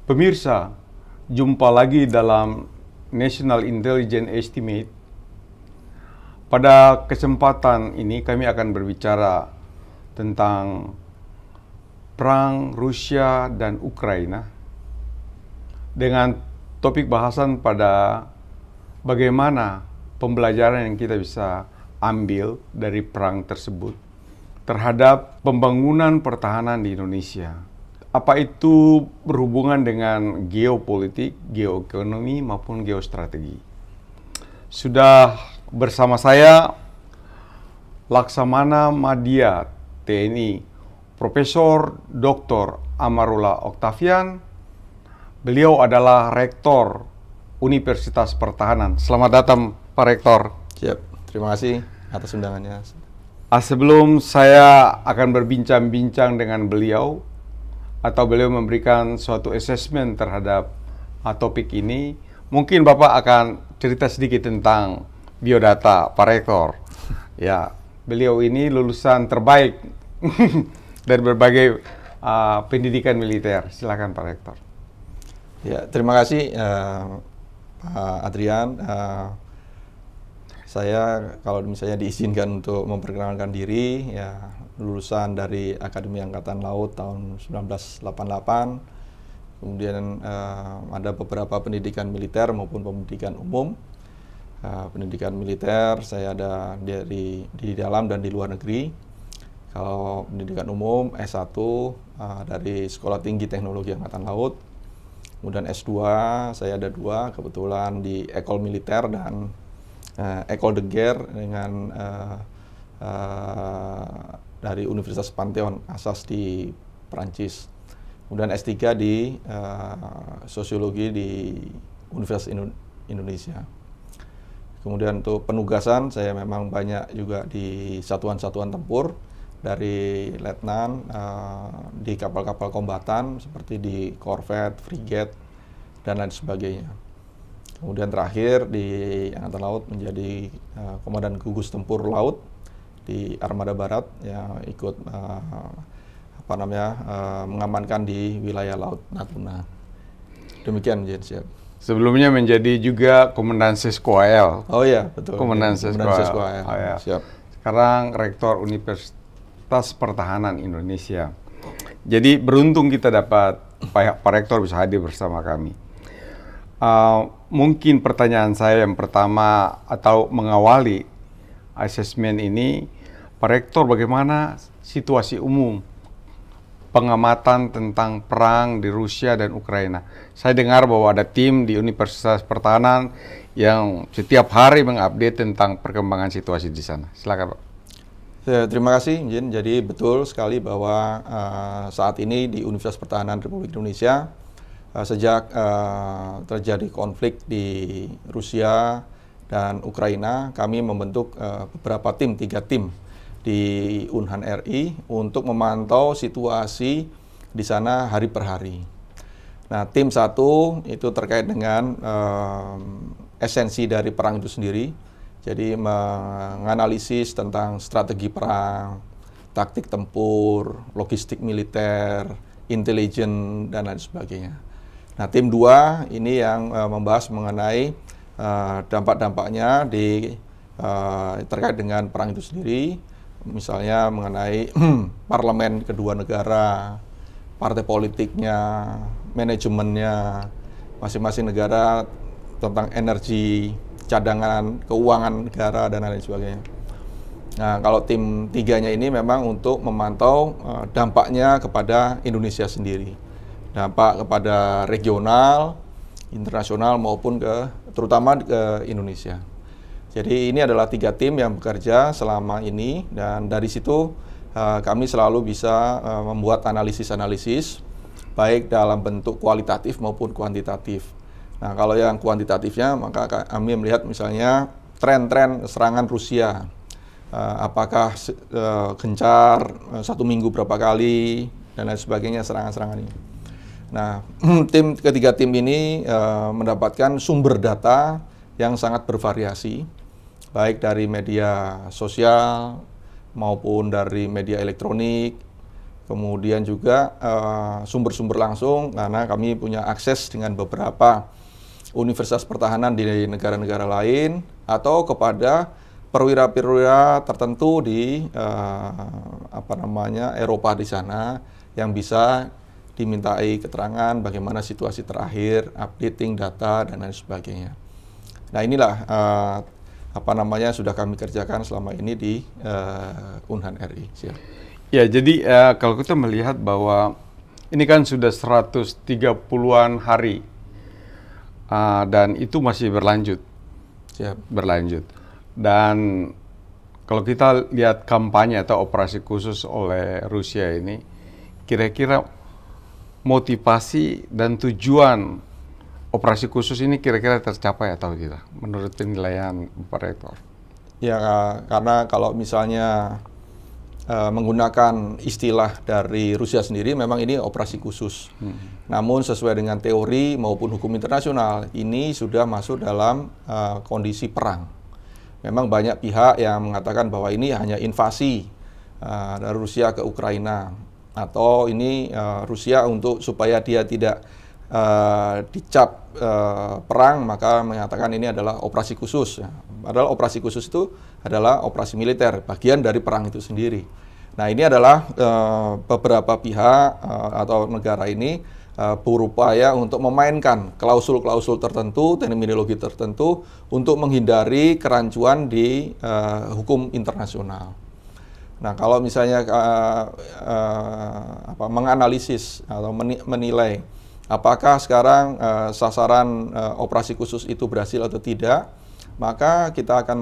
Pemirsa, jumpa lagi dalam National Intelligence Estimate. Pada kesempatan ini kami akan berbicara tentang perang Rusia dan Ukraina dengan topik bahasan pada bagaimana pembelajaran yang kita bisa ambil dari perang tersebut terhadap pembangunan pertahanan di Indonesia. Apa itu berhubungan dengan geopolitik, geoekonomi, maupun geostrategi. Sudah bersama saya Laksamana Madya TNI, Profesor Dr. Amarullah Octavian. Beliau adalah Rektor Universitas Pertahanan. Selamat datang, Pak Rektor. Siap, terima kasih atas undangannya. Sebelum saya akan berbincang-bincang dengan beliau, atau beliau memberikan suatu assessment terhadap topik ini, mungkin Bapak akan cerita sedikit tentang biodata Pak Rektor. Ya, beliau ini lulusan terbaik dari berbagai pendidikan militer. Silakan Pak Rektor. Ya, terima kasih Pak Adrian. Saya kalau misalnya diizinkan untuk memperkenalkan diri, ya lulusan dari Akademi Angkatan Laut tahun 1988. Kemudian ada beberapa pendidikan militer maupun pendidikan umum. Pendidikan militer saya ada di dalam dan di luar negeri. Kalau pendidikan umum S1 dari Sekolah Tinggi Teknologi Angkatan Laut. Kemudian S2 saya ada 2, kebetulan di École Militaire dan École de Guerre dengan dari Universitas Panthéon Assas di Perancis. Kemudian S3 di Sosiologi di Universitas Indonesia. Kemudian untuk penugasan saya memang banyak juga di satuan-satuan tempur, dari letnan di kapal-kapal kombatan seperti di korvet, frigate, dan lain sebagainya. Kemudian terakhir di Angkatan Laut menjadi Komandan Gugus Tempur Laut di Armada Barat yang ikut mengamankan di wilayah Laut Natuna. Demikian, siap. Sebelumnya menjadi juga Komandan Sesko AL. Oh iya, betul. Komandan Sesko AL. Oh, ya. Siap. Sekarang Rektor Universitas Pertahanan Indonesia. Jadi beruntung kita dapat Pak Rektor bisa hadir bersama kami. Mungkin pertanyaan saya yang pertama atau mengawali asesmen ini, Pak Rektor, bagaimana situasi umum pengamatan tentang perang di Rusia dan Ukraina? Saya dengar bahwa ada tim di Universitas Pertahanan yang setiap hari mengupdate tentang perkembangan situasi di sana. Silakan, Pak. Ya, terima kasih, Jin. Jadi betul sekali bahwa saat ini di Universitas Pertahanan Republik Indonesia sejak terjadi konflik di Rusia dan Ukraina, kami membentuk beberapa tim, 3 tim di Unhan RI untuk memantau situasi di sana hari per hari. Nah, tim 1 itu terkait dengan esensi dari perang itu sendiri. Jadi menganalisis tentang strategi perang, taktik tempur, logistik militer, intelijen, dan lain sebagainya. Nah, tim 2 ini yang membahas mengenai dampak-dampaknya terkait dengan perang itu sendiri, misalnya mengenai parlemen kedua negara, partai politiknya, manajemennya, masing-masing negara, tentang energi, cadangan, keuangan negara, dan lain sebagainya. Nah, kalau tim 3-nya ini memang untuk memantau dampaknya kepada Indonesia sendiri. Dampak kepada regional, internasional, maupun terutama ke Indonesia. Jadi ini adalah 3 tim yang bekerja selama ini, dan dari situ kami selalu bisa membuat analisis-analisis baik dalam bentuk kualitatif maupun kuantitatif. Nah, kalau yang kuantitatifnya, maka kami melihat misalnya tren-tren serangan Rusia, apakah gencar, 1 minggu berapa kali, dan lain sebagainya serangan-serangan ini. Nah, ketiga tim ini mendapatkan sumber data yang sangat bervariasi, baik dari media sosial maupun dari media elektronik, kemudian juga sumber-sumber langsung karena kami punya akses dengan beberapa universitas pertahanan di negara-negara lain atau kepada perwira-perwira tertentu di Eropa di sana yang bisa dimintai keterangan bagaimana situasi terakhir, updating data dan lain sebagainya. Nah, inilah sudah kami kerjakan selama ini di Unhan RI. Siap. Ya, jadi kalau kita melihat bahwa ini kan sudah 130-an hari dan itu masih berlanjut. Siap. Berlanjut. Dan kalau kita lihat kampanye atau operasi khusus oleh Rusia ini, kira-kira motivasi dan tujuan operasi khusus ini kira-kira tercapai atau tidak menurut penilaian Pak Rektor? Ya, karena kalau misalnya menggunakan istilah dari Rusia sendiri, memang ini operasi khusus. Namun sesuai dengan teori maupun hukum internasional, ini sudah masuk dalam kondisi perang. Memang banyak pihak yang mengatakan bahwa ini hanya invasi dari Rusia ke Ukraina, atau ini Rusia untuk supaya dia tidak dicap perang, maka mengatakan ini adalah operasi khusus. Padahal operasi khusus itu adalah operasi militer, bagian dari perang itu sendiri. Nah, ini adalah beberapa pihak atau negara ini berupaya untuk memainkan klausul-klausul tertentu, terminologi tertentu untuk menghindari kerancuan di hukum internasional. Nah, kalau misalnya menganalisis atau menilai apakah sekarang sasaran operasi khusus itu berhasil atau tidak, maka kita akan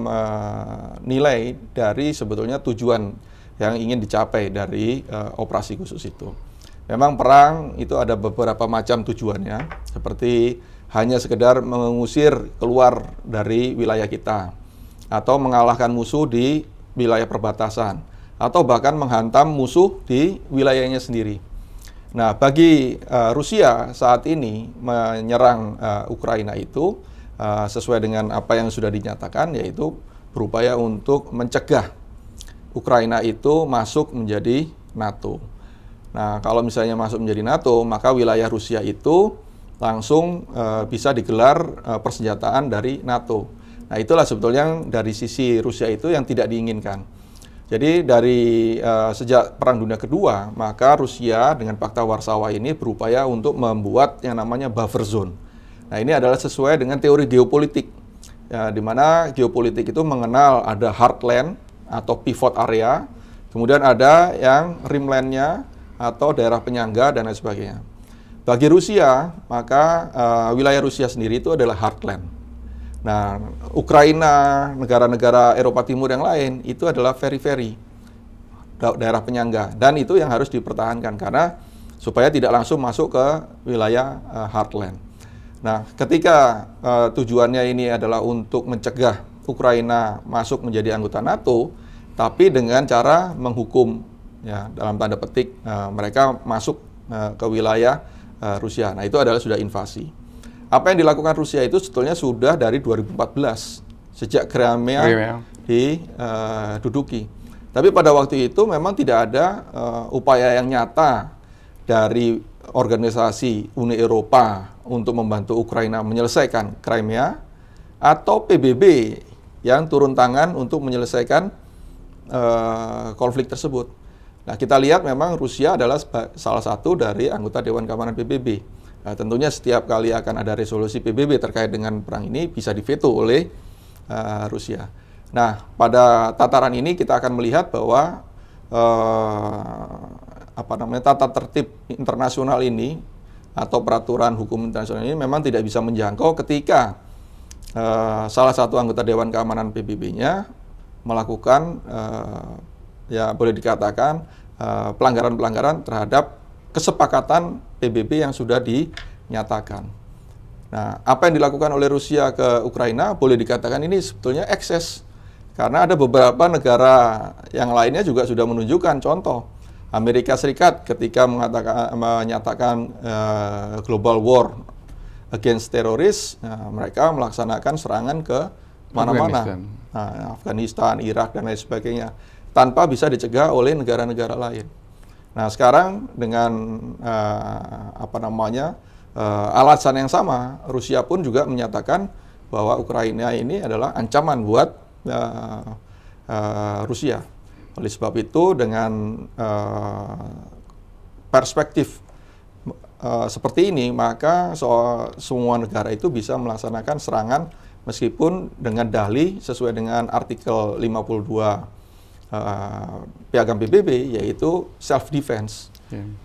menilai dari sebetulnya tujuan yang ingin dicapai dari operasi khusus itu. Memang perang itu ada beberapa macam tujuannya, seperti hanya sekedar mengusir keluar dari wilayah kita, atau mengalahkan musuh di wilayah perbatasan, atau bahkan menghantam musuh di wilayahnya sendiri. Nah, bagi Rusia saat ini menyerang Ukraina itu sesuai dengan apa yang sudah dinyatakan, yaitu berupaya untuk mencegah Ukraina itu masuk menjadi NATO. Nah, kalau misalnya masuk menjadi NATO, maka wilayah Rusia itu langsung bisa digelar persenjataan dari NATO. Nah, itulah sebetulnya dari sisi Rusia itu yang tidak diinginkan. Jadi dari sejak Perang Dunia Kedua, maka Rusia dengan Pakta Warsawa ini berupaya untuk membuat yang namanya buffer zone. Nah, ini adalah sesuai dengan teori geopolitik, ya, di mana geopolitik itu mengenal ada heartland atau pivot area, kemudian ada yang rimland-nya atau daerah penyangga dan lain sebagainya. Bagi Rusia, maka wilayah Rusia sendiri itu adalah heartland. Nah, Ukraina, negara-negara Eropa Timur yang lain, itu adalah periphery, daerah penyangga. Dan itu yang harus dipertahankan, karena supaya tidak langsung masuk ke wilayah heartland. Nah, ketika tujuannya ini adalah untuk mencegah Ukraina masuk menjadi anggota NATO, tapi dengan cara menghukum, ya, dalam tanda petik, mereka masuk ke wilayah Rusia. Nah, itu adalah sudah invasi. Apa yang dilakukan Rusia itu sebetulnya sudah dari 2014, sejak Crimea diduduki. Tapi pada waktu itu memang tidak ada upaya yang nyata dari organisasi Uni Eropa untuk membantu Ukraina menyelesaikan Crimea, atau PBB yang turun tangan untuk menyelesaikan konflik tersebut. Nah, kita lihat memang Rusia adalah salah satu dari anggota Dewan Keamanan PBB. Nah, tentunya setiap kali akan ada resolusi PBB terkait dengan perang ini bisa diveto oleh Rusia. Nah, pada tataran ini kita akan melihat bahwa tata tertib internasional ini atau peraturan hukum internasional ini memang tidak bisa menjangkau ketika salah satu anggota Dewan Keamanan PBB-nya melakukan ya boleh dikatakan pelanggaran-pelanggaran terhadap kesepakatan PBB yang sudah dinyatakan. Nah, apa yang dilakukan oleh Rusia ke Ukraina boleh dikatakan ini sebetulnya ekses, karena ada beberapa negara yang lainnya juga sudah menunjukkan contoh. Amerika Serikat ketika menyatakan global war against terroris, mereka melaksanakan serangan ke mana-mana, Afghanistan, Irak dan lain sebagainya, tanpa bisa dicegah oleh negara-negara lain. Nah, sekarang dengan alasan yang sama, Rusia pun juga menyatakan bahwa Ukraina ini adalah ancaman buat Rusia. Oleh sebab itu, dengan perspektif seperti ini, maka semua negara itu bisa melaksanakan serangan meskipun dengan dalih sesuai dengan artikel 52 Piagam PBB, yaitu self-defense.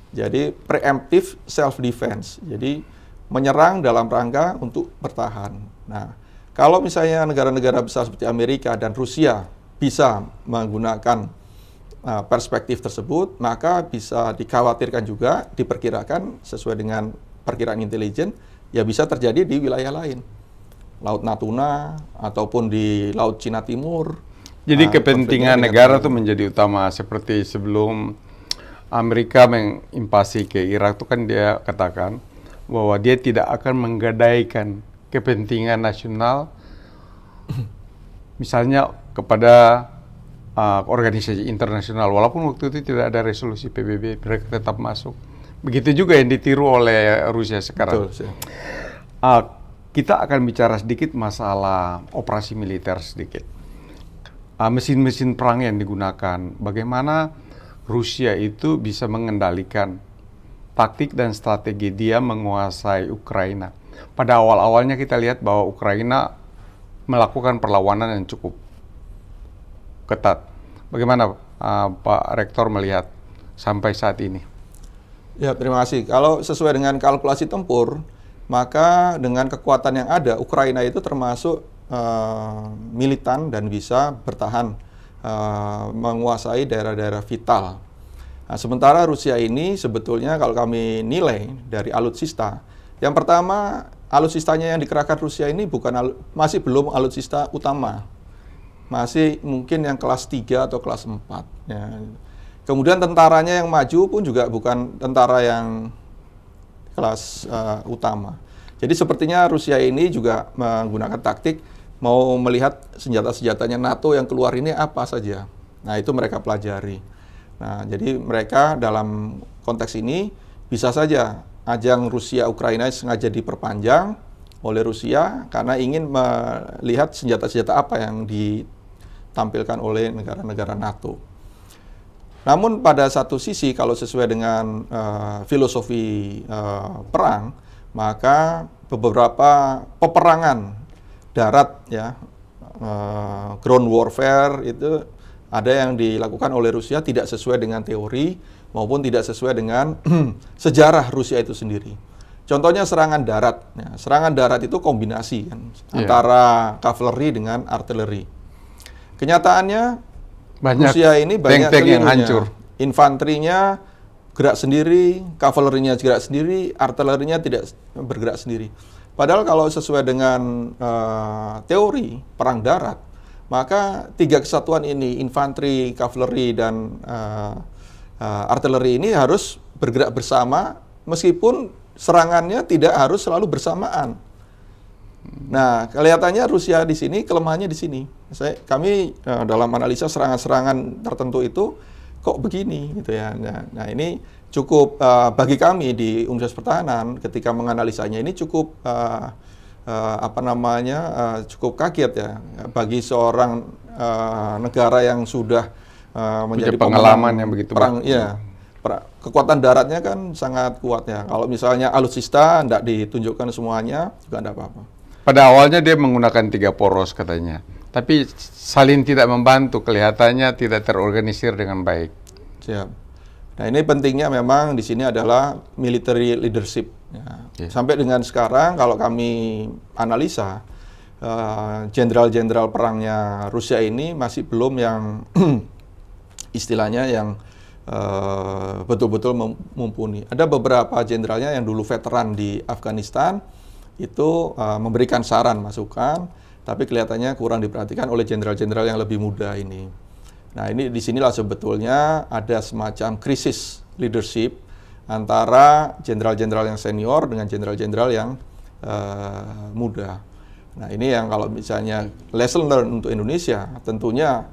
Jadi preemptive self-defense. Jadi menyerang dalam rangka untuk bertahan. Nah, kalau misalnya negara-negara besar seperti Amerika dan Rusia bisa menggunakan perspektif tersebut, maka bisa dikhawatirkan juga, diperkirakan sesuai dengan perkiraan intelijen, ya bisa terjadi di wilayah lain. Laut Natuna, ataupun di Laut Cina Timur. Jadi kepentingan negara itu menjadi utama, seperti sebelum Amerika menginvasi ke Irak itu kan dia katakan bahwa dia tidak akan menggadaikan kepentingan nasional misalnya kepada organisasi internasional, walaupun waktu itu tidak ada resolusi PBB, mereka tetap masuk. Begitu juga yang ditiru oleh Rusia sekarang. Betul, kita akan bicara sedikit masalah operasi militer sedikit. Mesin-mesin perang yang digunakan, bagaimana Rusia itu bisa mengendalikan taktik dan strategi dia menguasai Ukraina. Pada awal-awalnya kita lihat bahwa Ukraina melakukan perlawanan yang cukup ketat. Bagaimana Pak Rektor melihat sampai saat ini? Ya, terima kasih. Kalau sesuai dengan kalkulasi tempur, maka dengan kekuatan yang ada, Ukraina itu termasuk militan dan bisa bertahan menguasai daerah-daerah vital. Nah, sementara Rusia ini sebetulnya kalau kami nilai dari alutsista, yang pertama alutsistanya yang dikerahkan Rusia ini masih belum alutsista utama, masih mungkin yang kelas 3 atau kelas 4. Ya. Kemudian tentaranya yang maju pun juga bukan tentara yang kelas utama. Jadi sepertinya Rusia ini juga menggunakan taktik mau melihat senjata-senjatanya NATO yang keluar ini apa saja. Nah, itu mereka pelajari. Nah, jadi mereka dalam konteks ini bisa saja ajang Rusia-Ukraina sengaja diperpanjang oleh Rusia karena ingin melihat senjata-senjata apa yang ditampilkan oleh negara-negara NATO. Namun pada satu sisi, kalau sesuai dengan filosofi perang, maka beberapa peperangan darat, ya, ground warfare itu ada yang dilakukan oleh Rusia tidak sesuai dengan teori maupun tidak sesuai dengan sejarah Rusia itu sendiri. Contohnya serangan darat. Ya, serangan darat itu kombinasi kan, antara kavaleri dengan artileri. Kenyataannya banyak Rusia ini banyak tank yang hancur. Infanterinya gerak sendiri, kavalerinya gerak sendiri, artilerinya tidak bergerak sendiri. Padahal kalau sesuai dengan teori perang darat, maka tiga kesatuan ini, infanteri, kavaleri, dan artileri ini harus bergerak bersama, meskipun serangannya tidak harus selalu bersamaan. Nah, kelihatannya Rusia di sini, kelemahannya di sini. Kami dalam analisa serangan-serangan tertentu itu kok begini, gitu ya. Nah, ini cukup bagi kami di Universitas Pertahanan ketika menganalisanya ini cukup cukup kaget ya bagi seorang negara yang sudah menjadi pengalaman yang begitu perang. Ya, kekuatan daratnya kan sangat kuat ya. Kalau misalnya alutsista tidak ditunjukkan semuanya juga tidak apa-apa. Pada awalnya dia menggunakan 3 poros katanya, tapi saling tidak membantu, kelihatannya tidak terorganisir dengan baik. Siap. Nah, ini pentingnya memang di sini adalah military leadership. Ya. Sampai dengan sekarang kalau kami analisa, jenderal-jenderal perangnya Rusia ini masih belum yang istilahnya yang betul-betul mumpuni. Ada beberapa jenderalnya yang dulu veteran di Afghanistan, itu memberikan saran, masukan, tapi kelihatannya kurang diperhatikan oleh jenderal-jenderal yang lebih muda ini. Nah, ini disinilah sebetulnya ada semacam krisis leadership antara jenderal-jenderal yang senior dengan jenderal-jenderal yang muda. Nah, ini yang kalau misalnya lesson learned untuk Indonesia, tentunya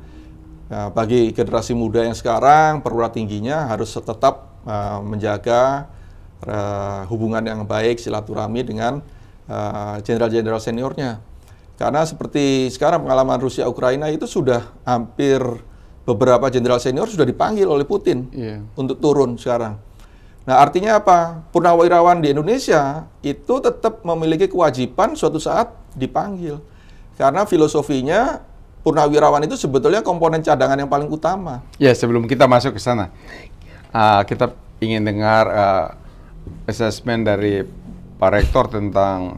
bagi generasi muda yang sekarang perwira tingginya harus tetap menjaga hubungan yang baik, silaturahmi dengan jenderal-jenderal seniornya. Karena seperti sekarang pengalaman Rusia Ukraina itu sudah hampir beberapa jenderal senior sudah dipanggil oleh Putin untuk turun sekarang. Nah, artinya apa? Purnawirawan di Indonesia itu tetap memiliki kewajiban suatu saat dipanggil. Karena filosofinya purnawirawan itu sebetulnya komponen cadangan yang paling utama. Ya, sebelum kita masuk ke sana, kita ingin dengar assessment dari Pak Rektor tentang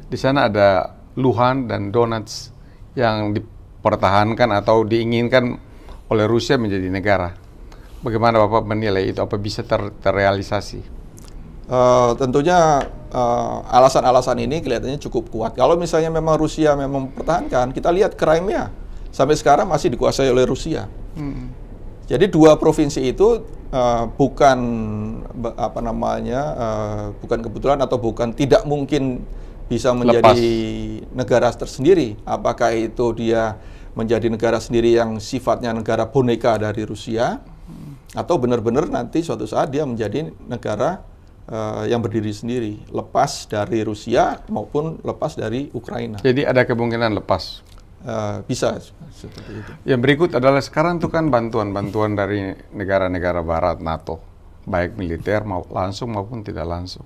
di sana ada Luhan dan Donetsk yang dipertahankan atau diinginkan oleh Rusia menjadi negara. Bagaimana Bapak menilai itu? Apa bisa terrealisasi? Tentunya alasan-alasan ini kelihatannya cukup kuat. Kalau misalnya memang Rusia memang mempertahankan, kita lihat Crimea sampai sekarang masih dikuasai oleh Rusia. Jadi dua provinsi itu bukan bukan kebetulan atau bukan tidak mungkin bisa menjadi negara tersendiri. Apakah itu dia menjadi negara sendiri yang sifatnya negara boneka dari Rusia, atau benar-benar nanti suatu saat dia menjadi negara yang berdiri sendiri, lepas dari Rusia maupun lepas dari Ukraina. Jadi ada kemungkinan lepas? Bisa seperti itu. Yang berikut adalah sekarang itu kan bantuan-bantuan dari negara-negara Barat NATO, baik militer langsung maupun tidak langsung.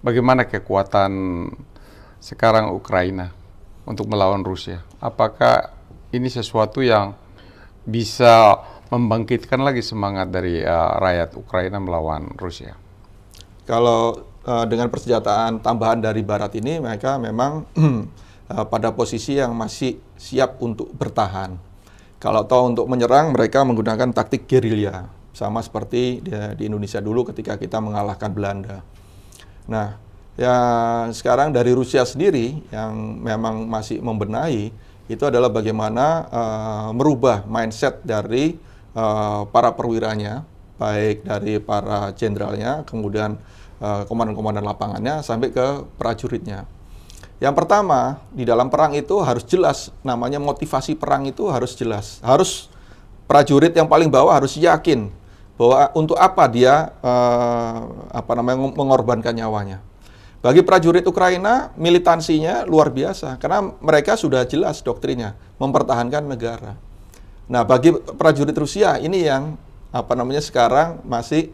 Bagaimana kekuatan sekarang Ukraina untuk melawan Rusia? Apakah ini sesuatu yang bisa membangkitkan lagi semangat dari rakyat Ukraina melawan Rusia? Kalau dengan persenjataan tambahan dari Barat ini, mereka memang pada posisi yang masih siap untuk bertahan. Kalau tahu untuk menyerang, mereka menggunakan taktik gerilya, sama seperti di Indonesia dulu ketika kita mengalahkan Belanda. Nah, ya sekarang dari Rusia sendiri yang memang masih membenahi, itu adalah bagaimana merubah mindset dari para perwiranya, baik dari para jenderalnya, kemudian komandan-komandan lapangannya, sampai ke prajuritnya. Yang pertama, di dalam perang itu harus jelas, namanya motivasi perang itu harus jelas. Harus prajurit yang paling bawah harus yakin bahwa untuk apa dia mengorbankan nyawanya. Bagi prajurit Ukraina, militansinya luar biasa, karena mereka sudah jelas doktrinnya, mempertahankan negara. Nah, bagi prajurit Rusia ini yang sekarang masih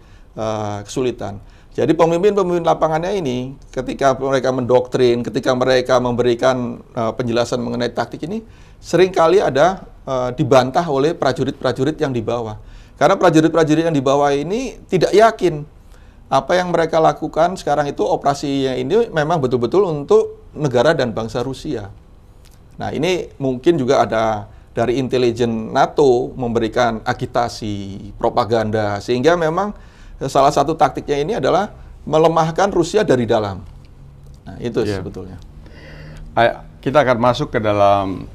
kesulitan. Jadi pemimpin-pemimpin lapangannya ini, ketika mereka mendoktrin, ketika mereka memberikan penjelasan mengenai taktik ini, seringkali ada dibantah oleh prajurit-prajurit yang di bawah. Karena prajurit-prajurit yang di bawah ini tidak yakin apa yang mereka lakukan sekarang itu operasinya ini memang betul-betul untuk negara dan bangsa Rusia. Nah, ini mungkin juga ada dari intelijen NATO memberikan agitasi, propaganda, sehingga memang salah satu taktiknya ini adalah melemahkan Rusia dari dalam. Nah, itu sebetulnya. Kita akan masuk ke dalam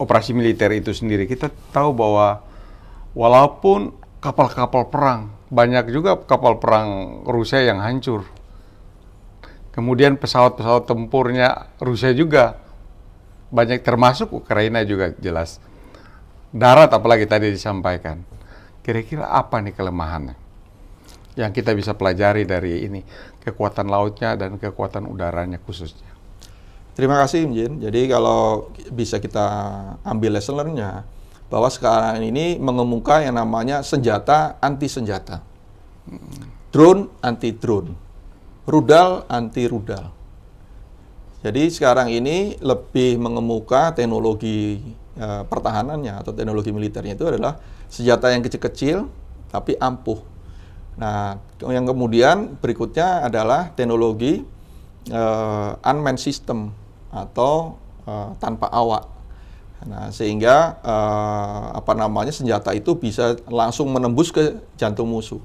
operasi militer itu sendiri. Kita tahu bahwa walaupun kapal-kapal perang, banyak juga kapal perang Rusia yang hancur. Kemudian pesawat-pesawat tempurnya Rusia juga banyak, termasuk Ukraina juga jelas. Darat apalagi tadi disampaikan. Kira-kira apa nih kelemahannya yang kita bisa pelajari dari ini, kekuatan lautnya dan kekuatan udaranya khususnya? Terima kasih, Jin. Jadi kalau bisa kita ambil lesson learn-nya, bahwa sekarang ini mengemuka yang namanya senjata anti senjata, drone anti drone, rudal anti rudal. Jadi sekarang ini lebih mengemuka teknologi pertahanannya atau teknologi militernya itu adalah senjata yang kecil-kecil tapi ampuh. Nah, yang kemudian berikutnya adalah teknologi unmanned system atau tanpa awak. Nah, sehingga senjata itu bisa langsung menembus ke jantung musuh.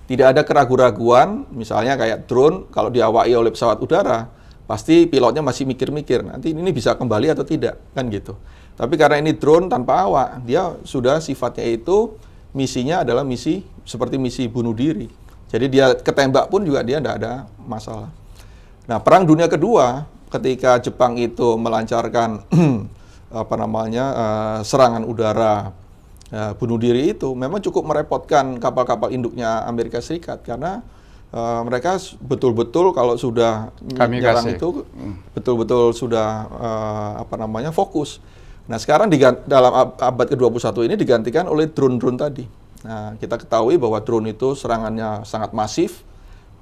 Tidak ada keraguan-raguan, misalnya kayak drone kalau diawaki oleh pesawat udara, pasti pilotnya masih mikir-mikir, nanti ini bisa kembali atau tidak, kan gitu. Tapi karena ini drone tanpa awak, dia sudah sifatnya itu, misinya adalah misi seperti misi bunuh diri. Jadi dia ketembak pun juga dia tidak ada masalah. Nah, Perang Dunia Kedua, ketika Jepang itu melancarkan serangan udara bunuh diri itu memang cukup merepotkan kapal-kapal induknya Amerika Serikat karena mereka betul-betul kalau sudah menyerang itu betul-betul sudah fokus. Nah, sekarang dalam abad ke-21 ini digantikan oleh drone-drone tadi. Nah, kita ketahui bahwa drone itu serangannya sangat masif,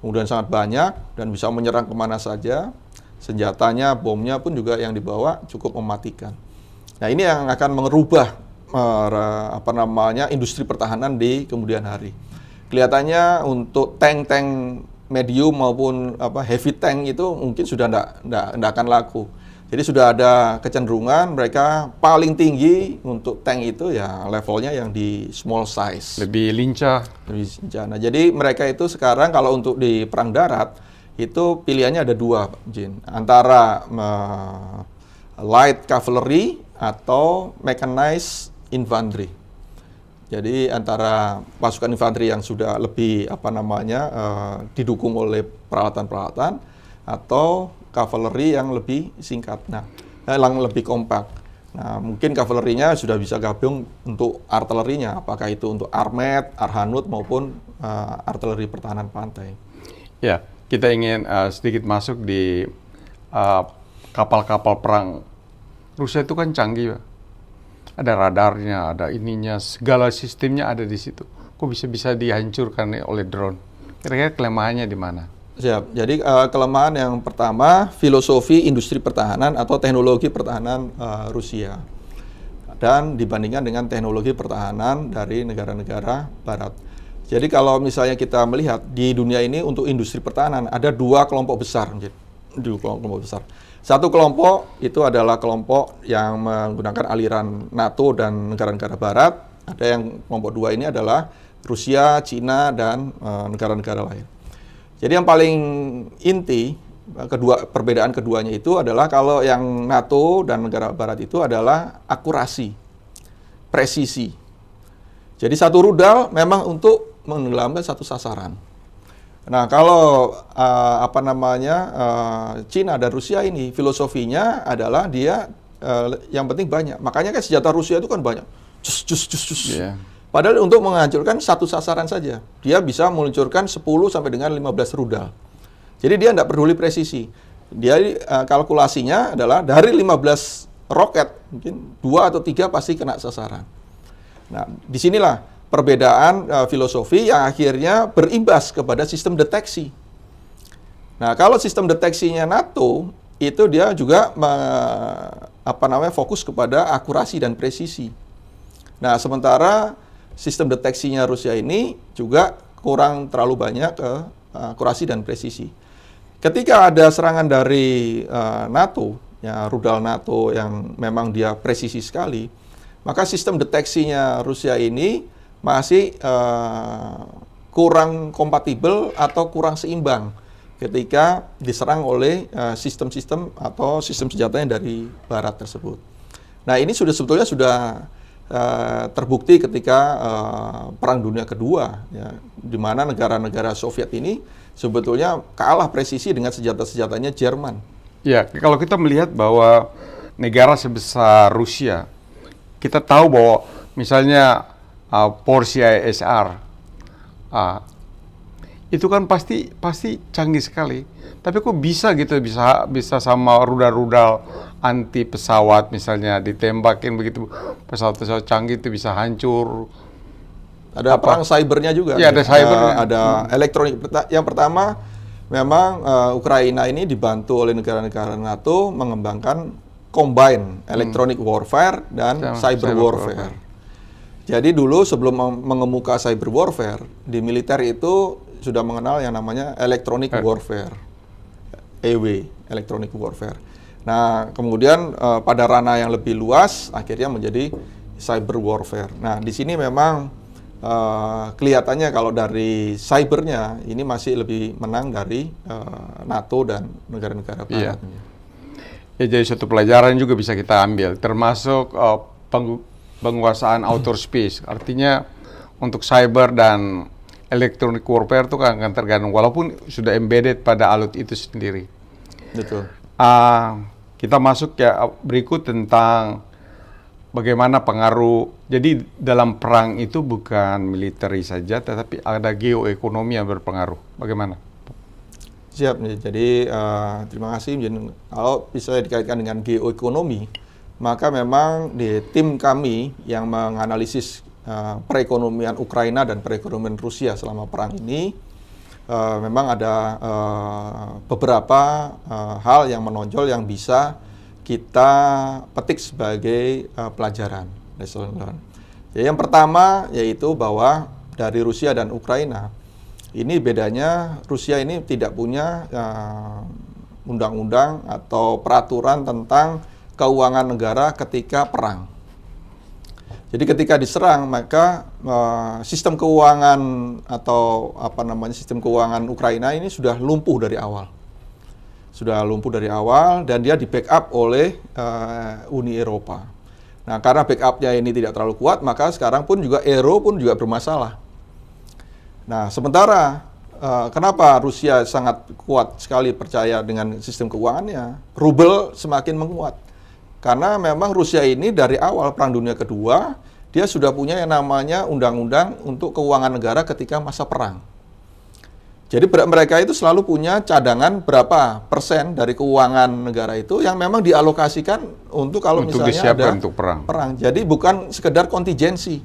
kemudian sangat banyak dan bisa menyerang kemana saja. Senjatanya, bomnya pun juga yang dibawa cukup mematikan. Nah, ini yang akan merubah industri pertahanan di kemudian hari. Kelihatannya untuk tank-tank medium maupun heavy tank itu mungkin sudah tidak akan laku. Jadi sudah ada kecenderungan mereka paling tinggi untuk tank itu ya levelnya yang di small size. Lebih lincah. Nah, jadi mereka itu sekarang kalau untuk di perang darat itu pilihannya ada dua, Jin. Antara light cavalry atau mechanized infantry. Jadi antara pasukan infanteri yang sudah lebih didukung oleh peralatan-peralatan atau kavaleri yang lebih singkat, yang lebih kompak. Nah, mungkin kavalerinya sudah bisa gabung untuk artilerinya, apakah itu untuk armet, arhanut maupun artileri pertahanan pantai. Ya, kita ingin sedikit masuk di kapal-kapal perang. Rusia itu kan canggih, Pak. Ada radarnya, ada ininya, segala sistemnya ada di situ. Kok bisa dihancurkan oleh drone? Kira-kira kelemahannya di mana? Siap. Jadi kelemahan yang pertama, filosofi industri pertahanan atau teknologi pertahanan Rusia. Dan dibandingkan dengan teknologi pertahanan dari negara-negara barat. Jadi kalau misalnya kita melihat di dunia ini untuk industri pertahanan ada dua kelompok besar. Satu kelompok itu adalah kelompok yang menggunakan aliran NATO dan negara-negara barat. Ada yang kelompok dua ini adalah Rusia, Cina, dan negara-negara lain. Jadi yang paling inti, perbedaan keduanya itu adalah kalau yang NATO dan negara barat itu adalah akurasi, presisi. Jadi satu rudal memang untuk menenggelamkan satu sasaran. Nah, kalau Cina dan Rusia ini filosofinya adalah dia yang penting banyak. Makanya kan senjata Rusia itu kan banyak. Yeah. Padahal untuk menghancurkan satu sasaran saja, dia bisa meluncurkan 10 sampai dengan 15 rudal. Jadi dia tidak peduli presisi. Dia kalkulasinya adalah dari 15 roket, mungkin 2 atau 3 pasti kena sasaran. Nah, disinilah perbedaan filosofi yang akhirnya berimbas kepada sistem deteksi. Nah, kalau sistem deteksinya NATO, itu dia juga fokus kepada akurasi dan presisi. Nah, sementara sistem deteksinya Rusia ini juga kurang terlalu banyak ke akurasi dan presisi. Ketika ada serangan dari NATO, ya rudal NATO yang memang dia presisi sekali, maka sistem deteksinya Rusia ini masih kurang kompatibel atau kurang seimbang ketika diserang oleh sistem-sistem atau sistem senjatanya dari Barat tersebut. Nah, ini sebetulnya sudah terbukti ketika Perang Dunia Kedua, ya, di mana negara-negara Soviet ini sebetulnya kalah presisi dengan senjata-senjatanya Jerman. Ya, kalau kita melihat bahwa negara sebesar Rusia, kita tahu bahwa misalnya porsi ISR itu kan pasti canggih sekali. Tapi kok bisa gitu, bisa sama rudal-rudal anti pesawat misalnya ditembakin begitu, pesawat-pesawat canggih itu bisa hancur. Ada perang cybernya juga. Ya, ada cybernya. Ada elektronik. Yang pertama, memang Ukraina ini dibantu oleh negara-negara NATO mengembangkan combine electronic warfare dan cyber warfare. Jadi dulu sebelum mengemuka cyber warfare, di militer itu sudah mengenal yang namanya electronic warfare. EW, electronic warfare. Nah, kemudian pada ranah yang lebih luas akhirnya menjadi cyber warfare. Nah, di sini memang kelihatannya kalau dari cybernya ini masih lebih menang dari NATO dan negara-negara barat. Ya, jadi suatu pelajaran juga bisa kita ambil, termasuk penguasaan outer space. Artinya untuk cyber dan electronic warfare itu akan tergantung, walaupun sudah embedded pada alut itu sendiri. Betul. Kita masuk ya berikut tentang bagaimana pengaruh, jadi dalam perang itu bukan militer saja, tetapi ada geoekonomi yang berpengaruh. Bagaimana? Siap nih. Jadi terima kasih. Kalau bisa dikaitkan dengan geoekonomi, maka memang di tim kami yang menganalisis perekonomian Ukraina dan perekonomian Rusia selama perang ini, memang ada beberapa hal yang menonjol yang bisa kita petik sebagai pelajaran. Jadi yang pertama yaitu bahwa dari Rusia dan Ukraina, ini bedanya Rusia ini tidak punya undang-undang atau peraturan tentang keuangan negara ketika perang. Jadi ketika diserang, maka sistem keuangan atau sistem keuangan Ukraina ini sudah lumpuh dari awal. Dan dia di backup oleh Uni Eropa. Nah, karena backupnya ini tidak terlalu kuat, maka sekarang pun juga euro pun juga bermasalah. Nah, sementara kenapa Rusia sangat kuat sekali percaya dengan sistem keuangannya? Rubel semakin menguat. Karena memang Rusia ini dari awal Perang Dunia Kedua, dia sudah punya yang namanya undang-undang untuk keuangan negara ketika masa perang. Jadi mereka itu selalu punya cadangan berapa persen dari keuangan negara itu yang memang dialokasikan untuk kalau misalnya ada untuk perang. Jadi bukan sekedar kontingensi.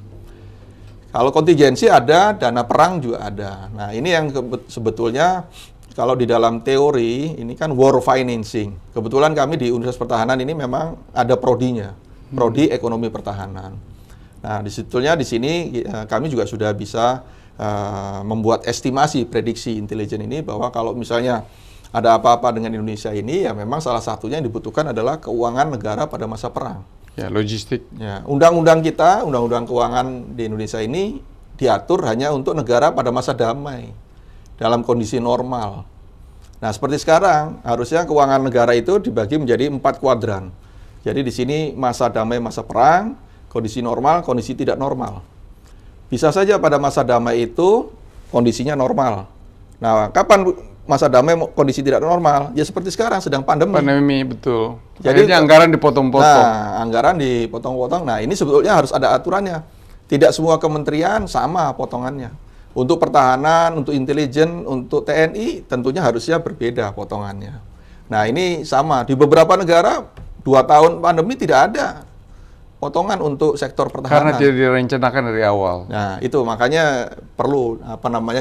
Kalau kontingensi ada, dana perang juga ada. Nah, ini yang sebetulnya kalau di dalam teori ini kan war financing. Kebetulan kami di Universitas Pertahanan ini memang ada prodinya, prodi ekonomi pertahanan. Nah, disitunya di sini kami juga sudah bisa membuat estimasi prediksi intelijen ini bahwa kalau misalnya ada apa-apa dengan Indonesia ini, ya memang salah satunya yang dibutuhkan adalah keuangan negara pada masa perang. Ya, logistik. Ya, undang-undang kita, undang-undang keuangan di Indonesia ini diatur hanya untuk negara pada masa damai, dalam kondisi normal. Nah, seperti sekarang, harusnya keuangan negara itu dibagi menjadi 4 kuadran. Jadi di sini masa damai, masa perang, kondisi normal, kondisi tidak normal. Bisa saja pada masa damai itu kondisinya normal. Nah, kapan masa damai kondisi tidak normal? Ya seperti sekarang sedang pandemi. Pandemi, betul. Jadi anggaran dipotong-potong. Nah, anggaran dipotong-potong. Nah, ini sebetulnya harus ada aturannya. Tidak semua kementerian sama potongannya. Untuk pertahanan, untuk intelijen, untuk TNI tentunya harusnya berbeda potongannya. Nah, ini sama. Di beberapa negara 2 tahun pandemi tidak ada potongan untuk sektor pertahanan. Karena tidak direncanakan dari awal. Nah, itu makanya perlu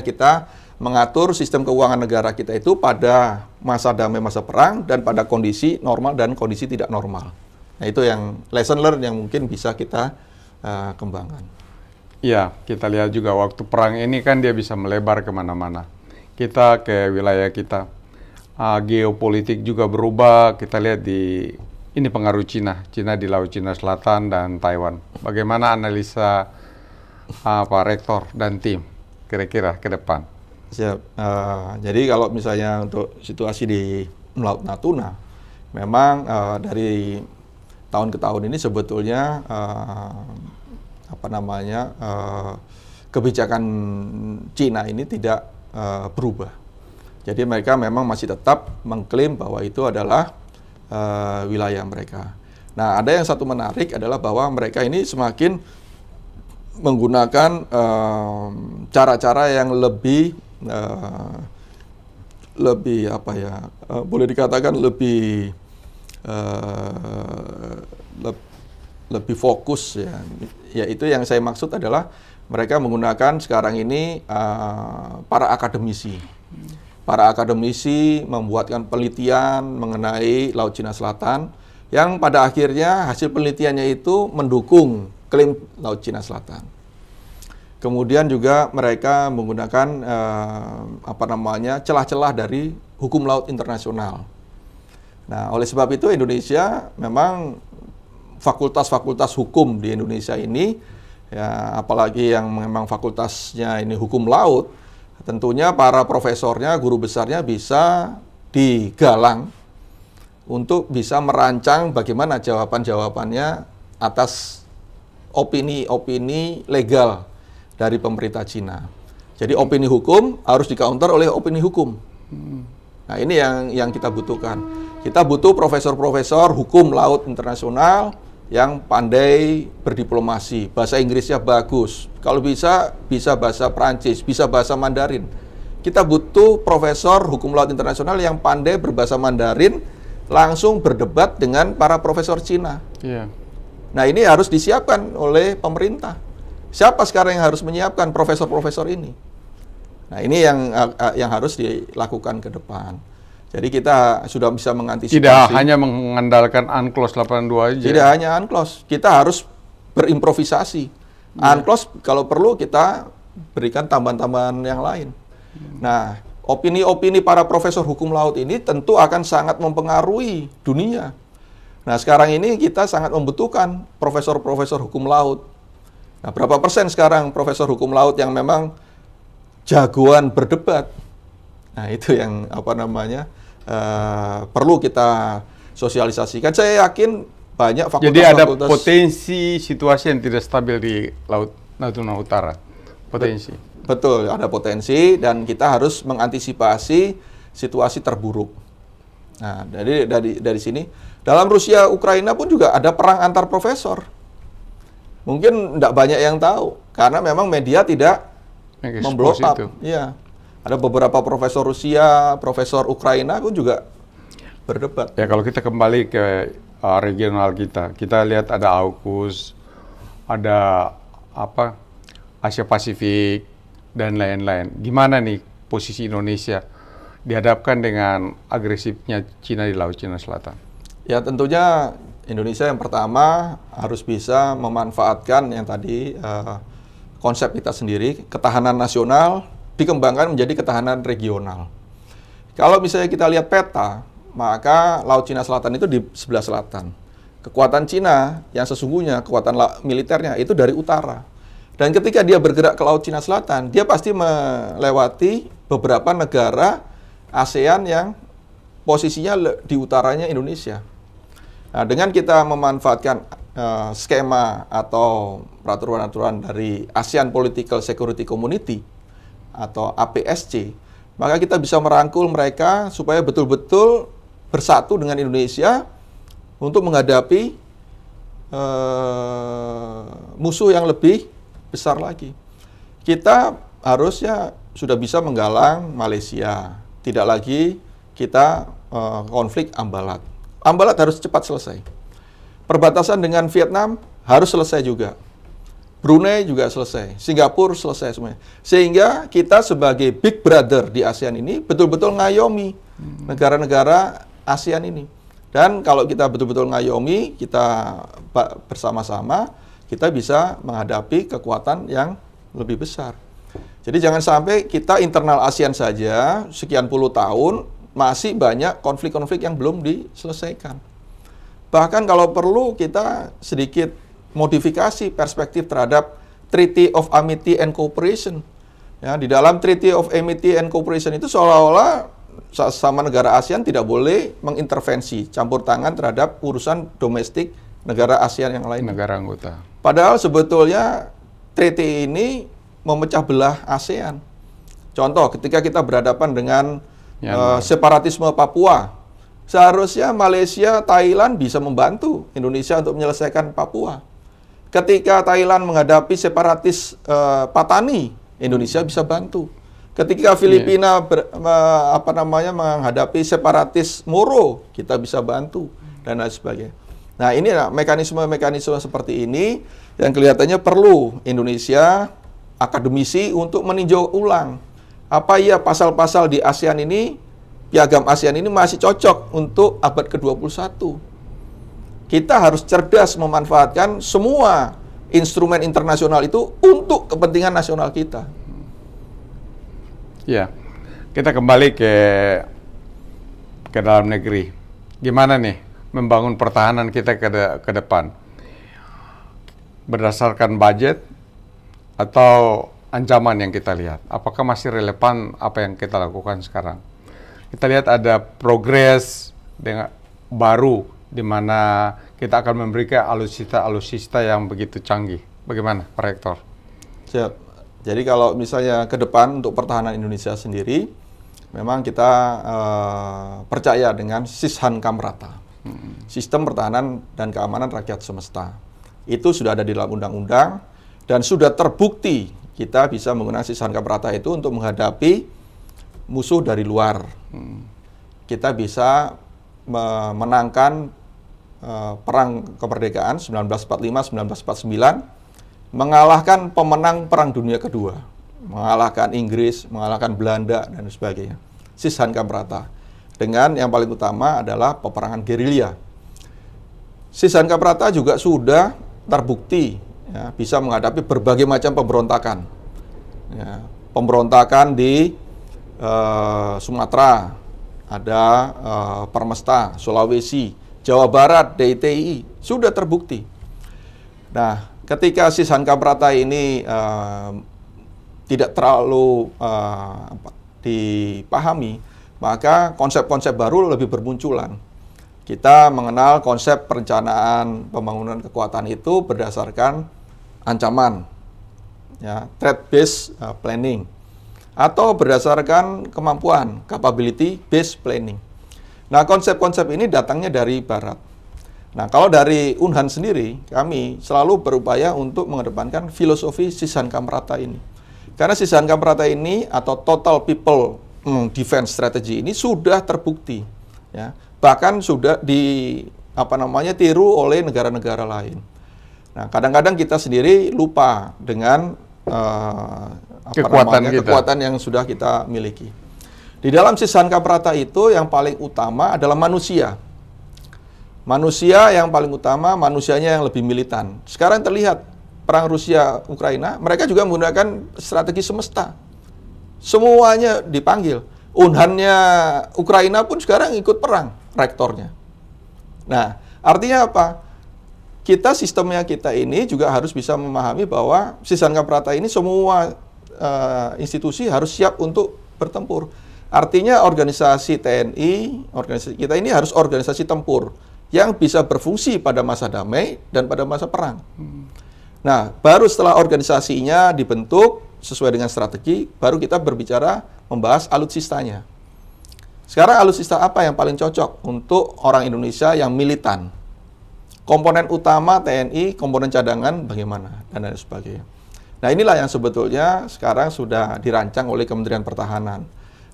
kita mengatur sistem keuangan negara kita itu pada masa damai, masa perang, dan pada kondisi normal dan kondisi tidak normal. Nah, itu yang lesson learned yang mungkin bisa kita kembangkan. Iya, kita lihat juga waktu perang ini kan dia bisa melebar kemana-mana. Kita ke wilayah kita, geopolitik juga berubah. Kita lihat ini pengaruh Cina di Laut Cina Selatan dan Taiwan. Bagaimana analisa Pak Rektor dan tim kira-kira ke depan? Siap. Jadi kalau misalnya untuk situasi di Laut Natuna, memang dari tahun ke tahun ini sebetulnya kebijakan Cina ini tidak berubah. Jadi mereka memang masih tetap mengklaim bahwa itu adalah wilayah mereka. Nah, ada yang satu menarik adalah bahwa mereka ini semakin menggunakan cara-cara yang lebih boleh dikatakan lebih fokus ya. Yaitu yang saya maksud adalah mereka menggunakan sekarang ini para akademisi. Para akademisi membuatkan penelitian mengenai Laut Cina Selatan yang pada akhirnya hasil penelitiannya itu mendukung klaim Laut Cina Selatan. Kemudian juga mereka menggunakan celah-celah dari hukum laut internasional. Nah, oleh sebab itu Indonesia memang fakultas-fakultas hukum di Indonesia ini, ya apalagi yang memang fakultasnya ini hukum laut, tentunya para profesornya, guru besarnya bisa digalang untuk bisa merancang bagaimana jawaban-jawabannya atas opini-opini legal dari pemerintah Cina. Jadi opini hukum harus di-counter oleh opini hukum. Nah, ini yang kita butuhkan. Kita butuh profesor-profesor hukum laut internasional, yang pandai berdiplomasi, bahasa Inggrisnya bagus, kalau bisa bahasa Prancis, bisa bahasa Mandarin. Kita butuh profesor hukum laut internasional yang pandai berbahasa Mandarin, langsung berdebat dengan para profesor Cina. Iya. Nah, ini harus disiapkan oleh pemerintah. Siapa sekarang yang harus menyiapkan profesor-profesor ini? Nah, ini yang harus dilakukan ke depan. Jadi kita sudah bisa mengantisipasi. Tidak hanya mengandalkan UNCLOS 82 aja. Tidak hanya UNCLOS, kita harus berimprovisasi. UNCLOS kalau perlu kita berikan tambahan-tambahan yang lain. Nah, opini-opini para profesor hukum laut ini tentu akan sangat mempengaruhi dunia. Nah, sekarang ini kita sangat membutuhkan profesor-profesor hukum laut. Nah, berapa persen sekarang profesor hukum laut yang memang jagoan berdebat? Nah, itu yang perlu kita sosialisasikan. Saya yakin banyak fakultas. Jadi ada potensi situasi yang tidak stabil di Laut Natuna Utara. Potensi. Betul, ada potensi dan kita harus mengantisipasi situasi terburuk. Nah, dari sini, dalam Rusia Ukraina pun juga ada perang antar profesor. Mungkin tidak banyak yang tahu karena memang media tidak memblow up. Iya. Ada beberapa profesor Rusia, profesor Ukraina pun juga berdebat. Ya, kalau kita kembali ke regional kita lihat ada AUKUS, ada Asia Pasifik dan lain-lain. Gimana nih posisi Indonesia dihadapkan dengan agresifnya Cina di Laut Cina Selatan? Ya, tentunya Indonesia yang pertama harus bisa memanfaatkan yang tadi konsep kita sendiri, ketahanan nasional dikembangkan menjadi ketahanan regional. Kalau misalnya kita lihat peta, maka Laut Cina Selatan itu di sebelah selatan. Kekuatan Cina yang sesungguhnya, kekuatan militernya itu dari utara. Dan ketika dia bergerak ke Laut Cina Selatan, dia pasti melewati beberapa negara ASEAN yang posisinya di utaranya Indonesia. Nah, dengan kita memanfaatkan skema atau peraturan-peraturan dari ASEAN Political Security Community atau APSC, maka kita bisa merangkul mereka supaya betul-betul bersatu dengan Indonesia untuk menghadapi musuh yang lebih besar lagi. Kita harusnya sudah bisa menggalang Malaysia, tidak lagi kita konflik Ambalat. Ambalat harus cepat selesai. Perbatasan dengan Vietnam harus selesai juga. Brunei juga selesai, Singapura selesai semuanya. Sehingga kita sebagai big brother di ASEAN ini betul-betul ngayomi negara-negara ASEAN ini. Dan kalau kita betul-betul ngayomi, kita bersama-sama, kita bisa menghadapi kekuatan yang lebih besar. Jadi jangan sampai kita internal ASEAN saja, sekian puluh tahun, masih banyak konflik-konflik yang belum diselesaikan. Bahkan kalau perlu kita sedikit modifikasi perspektif terhadap Treaty of Amity and Cooperation. Ya, di dalam Treaty of Amity and Cooperation itu seolah-olah sama negara ASEAN tidak boleh mengintervensi, campur tangan terhadap urusan domestik negara ASEAN yang lain. Negara anggota. Padahal sebetulnya treaty ini memecah belah ASEAN. Contoh, ketika kita berhadapan dengan separatisme Papua, seharusnya Malaysia, Thailand bisa membantu Indonesia untuk menyelesaikan Papua. Ketika Thailand menghadapi separatis Patani, Indonesia bisa bantu. Ketika Filipina menghadapi separatis Moro, kita bisa bantu dan lain sebagainya. Nah, ini mekanisme-mekanisme seperti ini yang kelihatannya perlu Indonesia akademisi untuk meninjau ulang. Apa ya pasal-pasal di ASEAN ini, piagam ASEAN ini masih cocok untuk abad ke-21. Kita harus cerdas memanfaatkan semua instrumen internasional itu untuk kepentingan nasional kita. Ya, kita kembali ke dalam negeri. Gimana nih membangun pertahanan kita ke depan? Berdasarkan budget atau ancaman yang kita lihat? Apakah masih relevan apa yang kita lakukan sekarang? Kita lihat ada progres dengan baru di mana kita akan memberikan alutsista yang begitu canggih. Bagaimana, Pak Rektor? Siap. Jadi kalau misalnya ke depan untuk pertahanan Indonesia sendiri, memang kita percaya dengan Sishan Kamrata. Sistem Pertahanan dan Keamanan Rakyat Semesta. Itu sudah ada di dalam undang-undang dan sudah terbukti kita bisa menggunakan Sishankam Prata itu untuk menghadapi musuh dari luar. Kita bisa memenangkan perang kemerdekaan 1945-1949, mengalahkan pemenang Perang Dunia Kedua, mengalahkan Inggris, mengalahkan Belanda, dan sebagainya. Sishankam Prata. Dengan yang paling utama adalah peperangan gerilya. Sishankam Prata juga sudah terbukti ya, bisa menghadapi berbagai macam pemberontakan. Ya, pemberontakan di Sumatera, ada Permesta, Sulawesi, Jawa Barat, DITI, sudah terbukti. Nah, ketika Sishankam Prata ini tidak terlalu dipahami, maka konsep-konsep baru lebih bermunculan. Kita mengenal konsep perencanaan pembangunan kekuatan itu berdasarkan ancaman, ya, threat-based planning, atau berdasarkan kemampuan, capability-based planning. Nah, konsep-konsep ini datangnya dari Barat. Nah, kalau dari Unhan sendiri, kami selalu berupaya untuk mengedepankan filosofi Sishankam Prata ini. Karena Sishankam Prata ini atau Total People Defense Strategy ini sudah terbukti, ya. Bahkan sudah tiru oleh negara-negara lain. Nah, kadang-kadang kita sendiri lupa dengan kekuatan yang sudah kita miliki. Di dalam Sishankam Prata itu yang paling utama adalah manusia. Manusia yang paling utama, manusianya yang lebih militan. Sekarang terlihat perang Rusia-Ukraina, mereka juga menggunakan strategi semesta. Semuanya dipanggil. Unhannya Ukraina pun sekarang ikut perang, rektornya. Nah, artinya apa? Sistemnya kita ini juga harus bisa memahami bahwa Sishankam Prata ini semua institusi harus siap untuk bertempur. Artinya organisasi TNI, organisasi kita ini harus organisasi tempur yang bisa berfungsi pada masa damai dan pada masa perang. Nah, baru setelah organisasinya dibentuk sesuai dengan strategi, baru kita berbicara membahas alutsistanya. Sekarang alutsista apa yang paling cocok untuk orang Indonesia yang militan? Komponen utama TNI, komponen cadangan bagaimana, dan lain sebagainya. Nah, inilah yang sebetulnya sekarang sudah dirancang oleh Kementerian Pertahanan.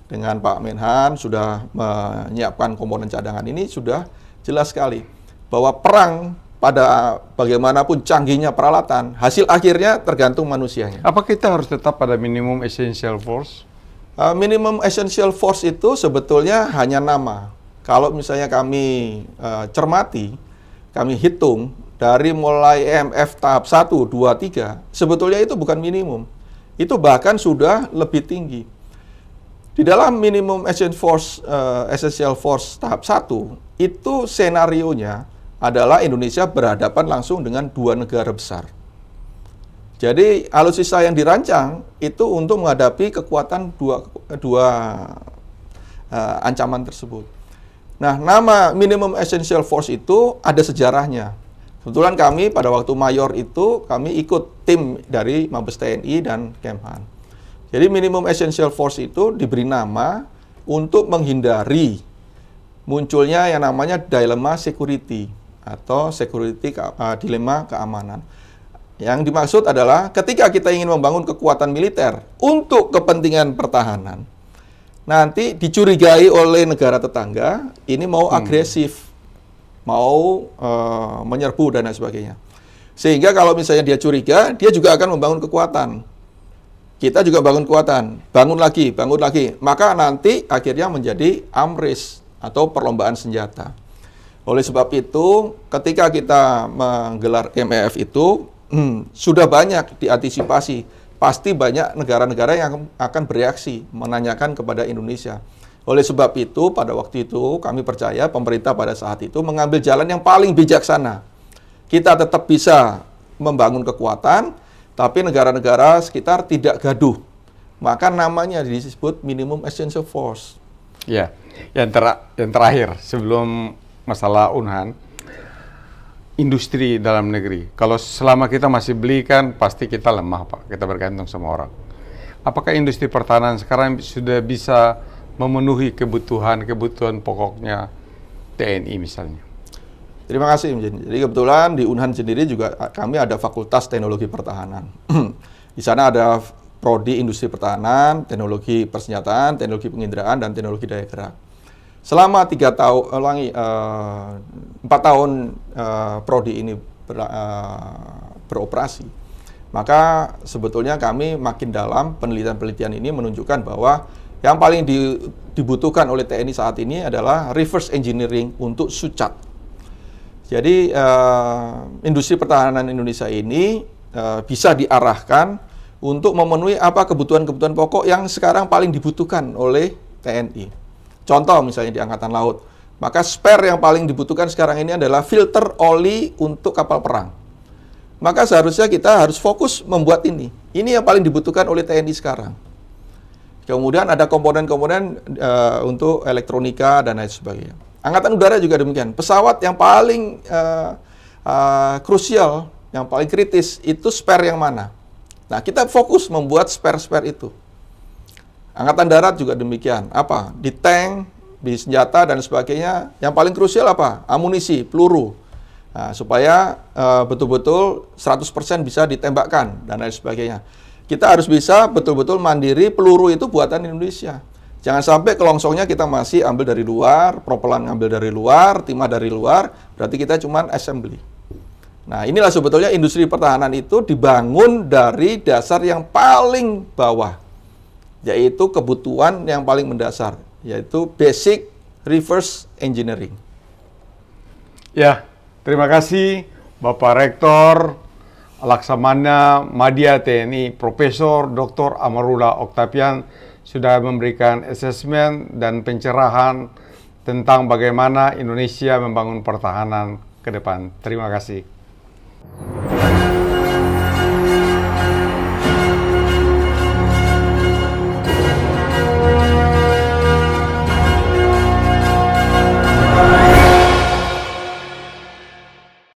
Dengan Pak Menhan sudah menyiapkan komponen cadangan ini, sudah jelas sekali bahwa perang pada bagaimanapun canggihnya peralatan, hasil akhirnya tergantung manusianya. Apa kita harus tetap pada minimum essential force? Minimum essential force itu sebetulnya hanya nama. Kalau misalnya kami cermati, kami hitung dari mulai EMF tahap 1, 2, 3, sebetulnya itu bukan minimum. Itu bahkan sudah lebih tinggi. Di dalam minimum essential force tahap 1, itu senarionya adalah Indonesia berhadapan langsung dengan dua negara besar. Jadi alutsista yang dirancang itu untuk menghadapi kekuatan dua ancaman tersebut. Nah, nama minimum essential force itu ada sejarahnya. Kebetulan kami pada waktu mayor itu kami ikut tim dari Mabes TNI dan Kemhan. Jadi minimum essential force itu diberi nama untuk menghindari munculnya yang namanya dilema security atau dilema keamanan. Yang dimaksud adalah ketika kita ingin membangun kekuatan militer untuk kepentingan pertahanan, nanti dicurigai oleh negara tetangga, ini mau agresif, mau menyerbu dan lain sebagainya. Sehingga kalau misalnya dia curiga, dia juga akan membangun kekuatan. Kita juga bangun kekuatan, bangun lagi. Maka nanti akhirnya menjadi amres atau perlombaan senjata. Oleh sebab itu, ketika kita menggelar MEF itu, sudah banyak diantisipasi. Pasti banyak negara-negara yang akan bereaksi, menanyakan kepada Indonesia. Oleh sebab itu, pada waktu itu kami percaya pemerintah pada saat itu mengambil jalan yang paling bijaksana. Kita tetap bisa membangun kekuatan, tapi negara-negara sekitar tidak gaduh. Maka namanya disebut minimum essential force. Ya, yang terakhir sebelum masalah Unhan, industri dalam negeri. Kalau selama kita masih beli kan pasti kita lemah, Pak. Kita bergantung sama orang. Apakah industri pertahanan sekarang sudah bisa memenuhi kebutuhan pokoknya TNI misalnya? Terima kasih, Mjin. Jadi kebetulan di Unhan sendiri juga kami ada Fakultas Teknologi Pertahanan. Di sana ada prodi Industri Pertahanan, Teknologi Persenjataan, Teknologi Penginderaan, dan Teknologi Daya Gerak. Selama 4 tahun prodi ini beroperasi, maka sebetulnya kami makin dalam penelitian-penelitian ini menunjukkan bahwa yang paling dibutuhkan oleh TNI saat ini adalah reverse engineering untuk SUCAT. Jadi industri pertahanan Indonesia ini bisa diarahkan untuk memenuhi apa kebutuhan-kebutuhan pokok yang sekarang paling dibutuhkan oleh TNI. Contoh misalnya di Angkatan Laut, maka spare yang paling dibutuhkan sekarang ini adalah filter oli untuk kapal perang. Maka seharusnya kita harus fokus membuat ini. Ini yang paling dibutuhkan oleh TNI sekarang. Kemudian ada komponen-komponen untuk elektronika dan lain sebagainya. Angkatan Udara juga demikian. Pesawat yang paling krusial, yang paling kritis, itu spare yang mana? Nah, kita fokus membuat spare-spare itu. Angkatan Darat juga demikian. Apa? Di tank, di senjata, dan sebagainya. Yang paling krusial apa? Amunisi, peluru. Nah, supaya betul-betul 100% bisa ditembakkan, dan lain sebagainya. Kita harus bisa betul-betul mandiri, peluru itu buatan Indonesia. Jangan sampai kelongsongnya kita masih ambil dari luar, propelan ngambil dari luar, timah dari luar, berarti kita cuma assembly. Nah, inilah sebetulnya industri pertahanan itu dibangun dari dasar yang paling bawah, yaitu kebutuhan yang paling mendasar, yaitu basic reverse engineering. Ya, terima kasih Bapak Rektor Laksamana Madya TNI, Profesor Dr. Amarullah Oktavian, sudah memberikan asesmen dan pencerahan tentang bagaimana Indonesia membangun pertahanan ke depan. Terima kasih.